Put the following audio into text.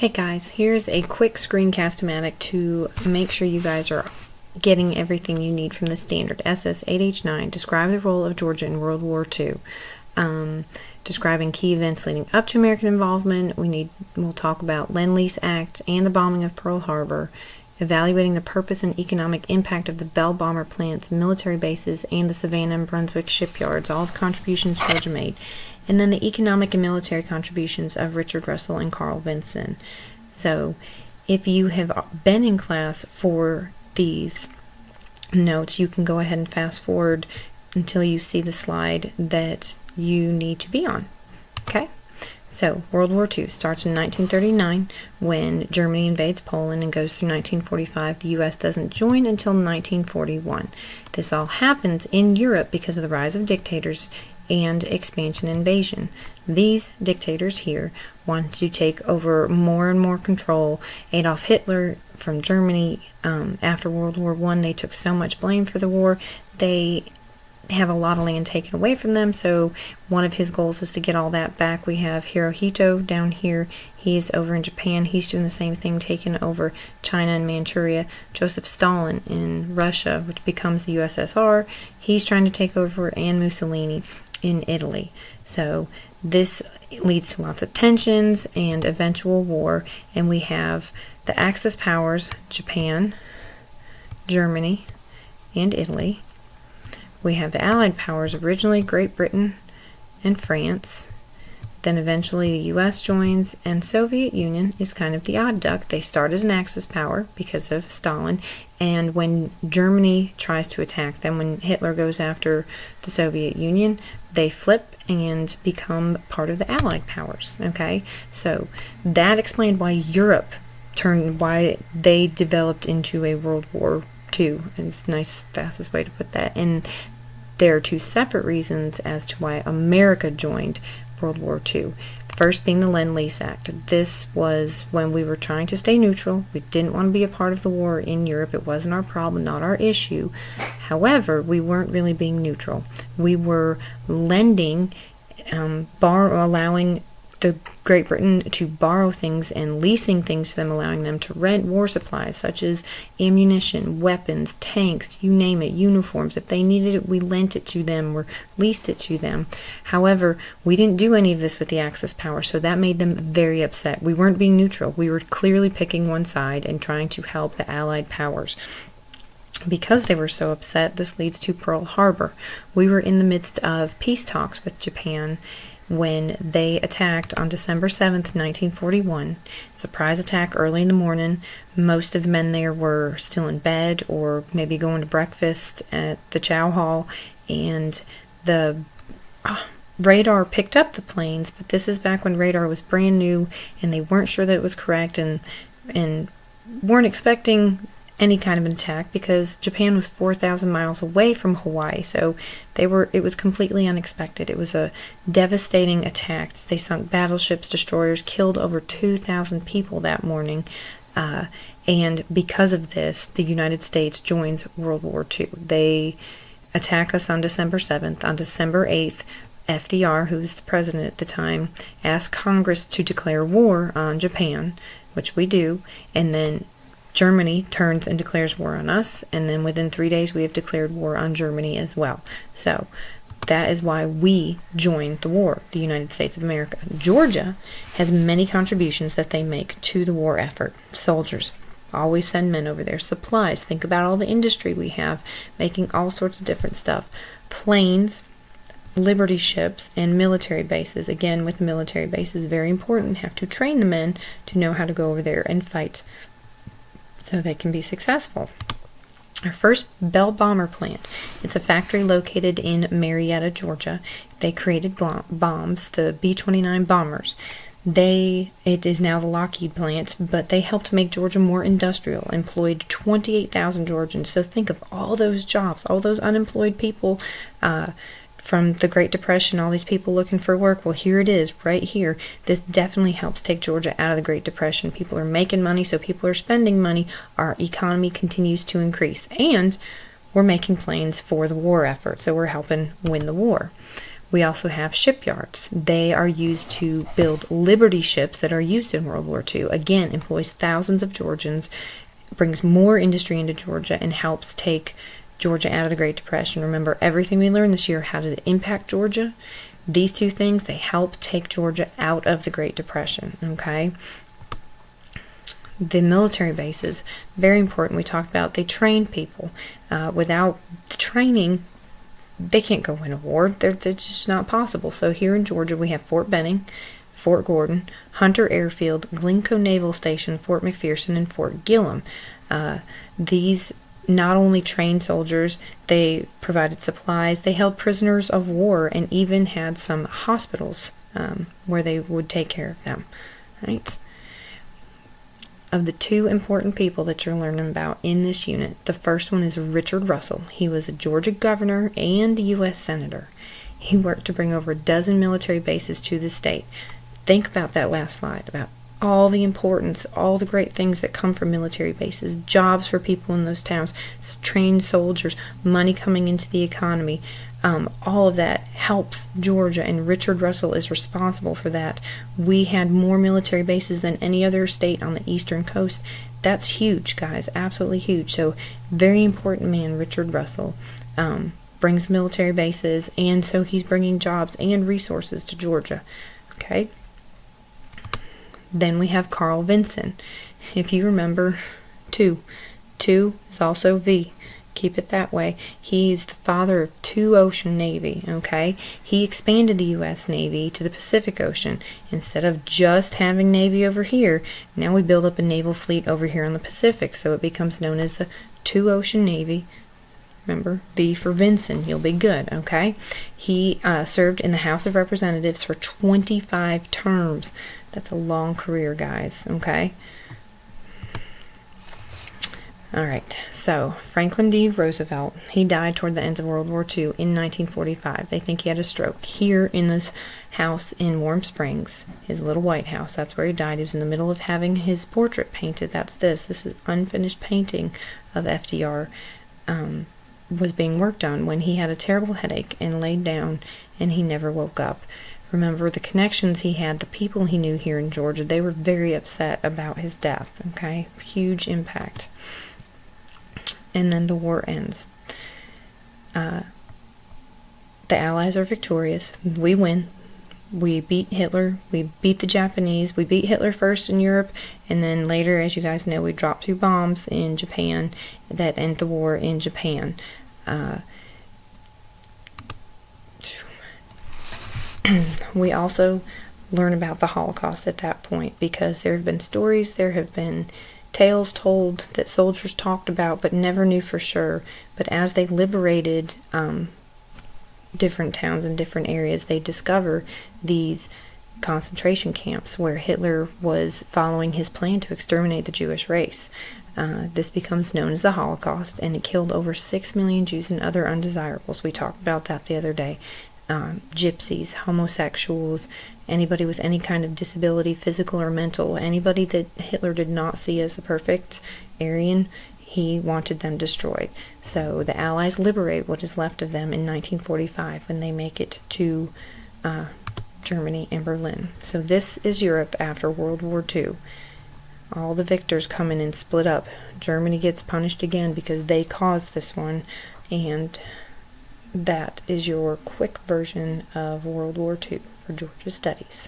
Hey guys, here's a quick screencast schematic to make sure you guys are getting everything you need from the standard. SS8H9, describe the role of Georgia in World War II. Describing key events leading up to American involvement. We'll talk about Lend-Lease Act and the bombing of Pearl Harbor. Evaluating the purpose and economic impact of the Bell bomber plants, military bases, and the Savannah and Brunswick shipyards, all the contributions Georgia made. And then the economic and military contributions of Richard Russell and Carl Vinson. So, if you have been in class for these notes, you can go ahead and fast forward until you see the slide that you need to be on. Okay? So, World War II starts in 1939 when Germany invades Poland and goes through 1945. The U.S. doesn't join until 1941. This all happens in Europe because of the rise of dictators and expansion and invasion. These dictators here wanted to take over more and more control. Adolf Hitler from Germany, after World War I, they took so much blame for the war. They have a lot of land taken away from them, so one of his goals is to get all that back. We have Hirohito down here. He's over in Japan. He's doing the same thing, taking over China and Manchuria. Joseph Stalin in Russia, which becomes the USSR, he's trying to take over, and Mussolini in Italy. So this leads to lots of tensions and eventual war, and we have the Axis powers, Japan, Germany, and Italy. We have the Allied powers, originally Great Britain and France. Then eventually the U.S. joins, and Soviet Union is kind of the odd duck. They start as an Axis power because of Stalin, and when Germany tries to attack them, when Hitler goes after the Soviet Union, they flip and become part of the Allied powers. Okay, so that explained why Europe why they developed into a World War II. It's a nice, fastest way to put that. And there are two separate reasons as to why America joined World War II. The first being the Lend-Lease Act. This was when we were trying to stay neutral. We didn't want to be a part of the war in Europe. It wasn't our problem, not our issue. However, we weren't really being neutral. We were lending, allowing the Great Britain to borrow things and leasing things to them, allowing them to rent war supplies such as ammunition, weapons, tanks, you name it, uniforms. If they needed it, we lent it to them or leased it to them. However, we didn't do any of this with the Axis power, so that made them very upset. We weren't being neutral. We were clearly picking one side and trying to help the Allied powers. Because they were so upset, this leads to Pearl Harbor. We were in the midst of peace talks with Japan when they attacked on December 7th, 1941. Surprise attack early in the morning. Most of the men there were still in bed or maybe going to breakfast at the chow hall, and the radar picked up the planes, but this is back when radar was brand new and they weren't sure that it was correct and weren't expecting any kind of an attack because Japan was 4,000 miles away from Hawaii, so it was completely unexpected. It was a devastating attack. They sunk battleships, destroyers, killed over 2,000 people that morning, and because of this, the United States joins World War II. They attack us on December 7th. On December 8th, FDR, who was the president at the time, asked Congress to declare war on Japan, which we do, and then Germany turns and declares war on us, and then within 3 days we have declared war on Germany as well. So that is why we joined the war, the United States of America. Georgia has many contributions that they make to the war effort. Soldiers, always send men over there. Supplies, think about all the industry we have, making all sorts of different stuff. Planes, Liberty ships, and military bases. Again, with the military bases, very important. Have to train the men to know how to go over there and fight so they can be successful. Our first Bell bomber plant. It's a factory located in Marietta, Georgia. They created bombs, the B-29 bombers. It is now the Lockheed plant, but they helped make Georgia more industrial, employed 28,000 Georgians. So think of all those jobs, all those unemployed people from the Great Depression, all these people looking for work. Well, here it is, right here. This definitely helps take Georgia out of the Great Depression. People are making money, so people are spending money. Our economy continues to increase, and we're making planes for the war effort, so we're helping win the war. We also have shipyards. They are used to build Liberty ships that are used in World War II. Again, employs thousands of Georgians, brings more industry into Georgia, and helps take Georgia out of the Great Depression. Remember, everything we learned this year, how did it impact Georgia? These two things, they help take Georgia out of the Great Depression, okay? The military bases, very important. We talked about they train people. Without the training, they can't go win a war. They're just not possible. So here in Georgia, we have Fort Benning, Fort Gordon, Hunter Airfield, Glencoe Naval Station, Fort McPherson, and Fort Gillem. These not only trained soldiers, they provided supplies, they held prisoners of war, and even had some hospitals where they would take care of them. Right? Of the two important people that you're learning about in this unit, the first one is Richard Russell. He was a Georgia governor and a U.S. senator. He worked to bring over a dozen military bases to the state. Think about that last slide, about all the importance, all the great things that come from military bases, jobs for people in those towns, trained soldiers, money coming into the economy. All of that helps Georgia, and Richard Russell is responsible for that. We had more military bases than any other state on the eastern coast. That's huge, guys, absolutely huge. So, very important man, Richard Russell, brings military bases, and so he's bringing jobs and resources to Georgia. Okay. Then we have Carl Vinson. If you remember, 2 is also V. Keep it that way. He's the father of 2 ocean navy, okay? He expanded the U.S. Navy to the Pacific Ocean. Instead of just having Navy over here, now we build up a naval fleet over here on the Pacific, so it becomes known as the 2 Ocean Navy. Remember, V for Vinson. You'll be good, okay? He served in the House of Representatives for 25 terms. That's a long career, guys, okay? All right, so Franklin D. Roosevelt, he died toward the end of World War II in 1945. They think he had a stroke here in this house in Warm Springs, his little White House. That's where he died. He was in the middle of having his portrait painted. That's this. This is unfinished painting of FDR. Was being worked on when he had a terrible headache and laid down, and he never woke up. Remember, the connections he had, the people he knew here in Georgia, they were very upset about his death, okay? Huge impact. And then the war ends. The Allies are victorious. We win. We beat Hitler. We beat the Japanese. We beat Hitler first in Europe, and then later, as you guys know, we dropped 2 bombs in Japan that end the war in Japan. We also learn about the Holocaust at that point, because there have been stories, there have been tales told that soldiers talked about but never knew for sure. But as they liberated different towns and different areas, they discover these concentration camps where Hitler was following his plan to exterminate the Jewish race. This becomes known as the Holocaust, and it killed over 6 million Jews and other undesirables. We talked about that the other day. Gypsies, homosexuals, anybody with any kind of disability, physical or mental, anybody that Hitler did not see as a perfect Aryan, he wanted them destroyed. So the Allies liberate what is left of them in 1945 when they make it to Germany and Berlin. So this is Europe after World War II. All the victors come in and split up. Germany gets punished again because they caused this one, and that is your quick version of World War II for Georgia Studies.